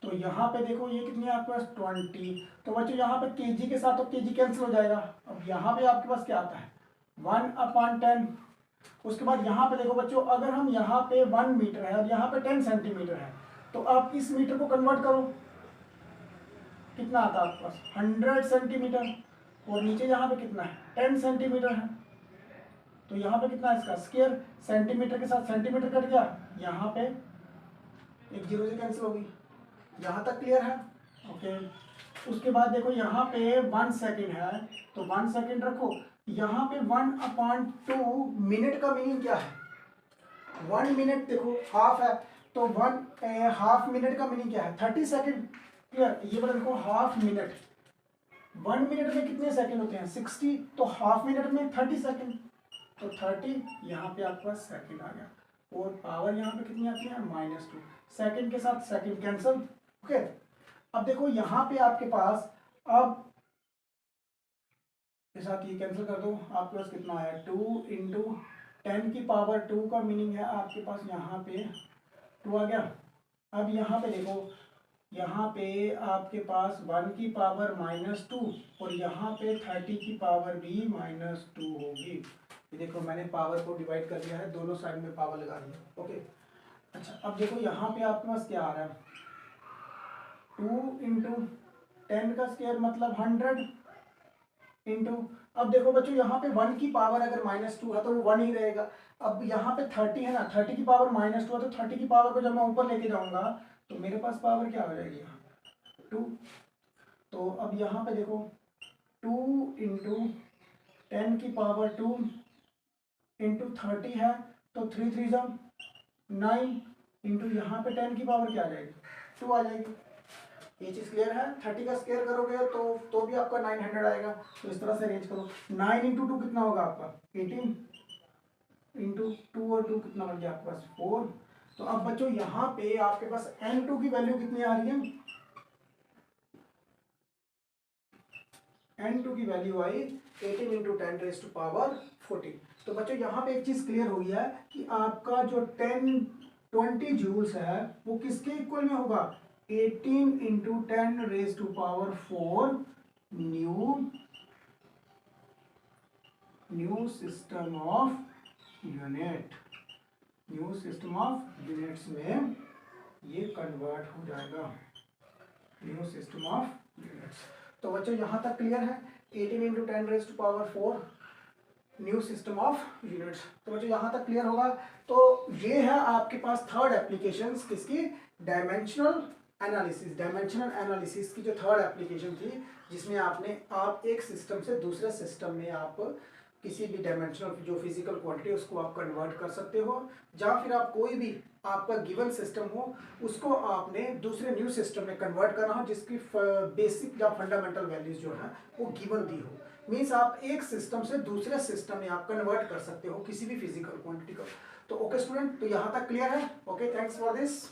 तो यहाँ पे देखो ये कितनी है आपके पास 20। तो बच्चों यहाँ पे kg के साथ तो kg कैंसिल हो जाएगा। अब यहाँ पे आपके पास क्या आता है 1/10। उसके बाद यहाँ पे देखो बच्चों, अगर हम यहाँ पे 1 मीटर है और यहाँ पे 10 सेंटीमीटर है, तो आप इस मीटर को कन्वर्ट करो, कितना आता है आपके पास 100 सेंटीमीटर, और नीचे यहाँ पे कितना है 10 सेंटीमीटर है, तो यहाँ पे कितना है इसका स्क्वायर, सेंटीमीटर के साथ सेंटीमीटर कट गया, यहाँ पे एक जीरो से कैंसिल होगी। यहाँ तक क्लियर है। ओके, उसके बाद देखो यहाँ पे 1 सेकेंड है, तो 1 सेकेंड रखो, यहाँ पे 1/2 मिनट का मीनिंग क्या है 1 मिनट देखो हाफ है, तो 1/2 मिनट का मीनिंग क्या है 30 सेकेंड। क्लियर, ये बोला देखो हाफ मिनट, 1 मिनट में कितने सेकंड होते हैं 60, तो हाफ मिनट में 30 सेकंड, तो 30 यहाँ पे आपके पास सेकंड आ गया, और पावर यहाँ पे कितनी आती है -2, सेकंड के साथ सेकंड कैंसिल। ओके, अब देखो यहाँ पे आपके पास, अब के साथ ये कैंसिल कर दो, आपके पास कितना है 2 × 10 की पावर 2 का मीनिंग है आपके पास यहाँ पे 2 आ गया। अब यहाँ पे देखो, यहाँ पे आपके पास 1 की पावर -2, और यहाँ पे 30 की पावर भी -2 होगी। ये देखो मैंने पावर को डिवाइड कर दिया है, दोनों साइड में पावर लगा दिया। ओके, अच्छा अब देखो यहाँ पे आपके पास क्या आ रहा है 2 × 10 का स्क्वायर मतलब 100 इंटू, अब देखो बच्चों यहाँ पे 1 की पावर अगर -2 है तो वो 1 ही रहेगा। अब यहाँ पे 30 है ना, 30 की पावर -2 है, तो 30 की पावर को जब मैं ऊपर लेके जाऊंगा तो मेरे पास पावर क्या हो जाएगी यहाँ 2। तो अब यहाँ पे देखो 2 × 10 की पावर 2 इंटू 30 है, तो 3 3 जा 9 इंटू यहाँ पे 10 की पावर क्या आ जाएगी 2 आ जाएगी। ये चीज़ क्लियर है। 30 का स्क्वायर करोगे तो भी आपका 900 आएगा, तो इस तरह से अरेंज करो। 9 × 2 कितना होगा आपका 18 इंटू 2 और 2 कितना बन गया आपके पास 4। तो अब बच्चों यहाँ पे आपके पास N2 की वैल्यू कितनी आ रही है, N2 की वैल्यू आई 18 × 10⁻⁴। तो बच्चों यहाँ पे एक चीज़ क्लियर हो गया है कि आपका जो 20 जूल्स है वो किसके इक्वल में होगा 18 × 10⁻⁴ न्यू सिस्टम ऑफ यूनिट्स में ये कन्वर्ट हो जाएगा, न्यू सिस्टम ऑफ यूनिट्स। तो बच्चों यहाँ तक क्लियर है 18 × 10⁻⁴ न्यू सिस्टम ऑफ यूनिट्स। तो बच्चों यहाँ तक क्लियर होगा। तो ये है आपके पास थर्ड एप्लीकेशन किसकी, डायमेंशनल एनालिसिस की जो थर्ड एप्लीकेशन थी, जिसमें आप एक सिस्टम से दूसरे सिस्टम में आप किसी भी डायमेंशनल जो फिजिकल क्वांटिटी उसको आप कन्वर्ट कर सकते हो, या फिर आप कोई भी आपका गिवन सिस्टम हो उसको आपने दूसरे न्यू सिस्टम में कन्वर्ट करना हो जिसकी बेसिक या फंडामेंटल वैल्यूज जो है वो गिवन दी हो। मीन्स आप एक सिस्टम से दूसरे सिस्टम में आप कन्वर्ट कर सकते हो किसी भी फिजिकल क्वांटिटी को। तो ओके स्टूडेंट, तो यहाँ तक क्लियर है। Okay, thanks for this.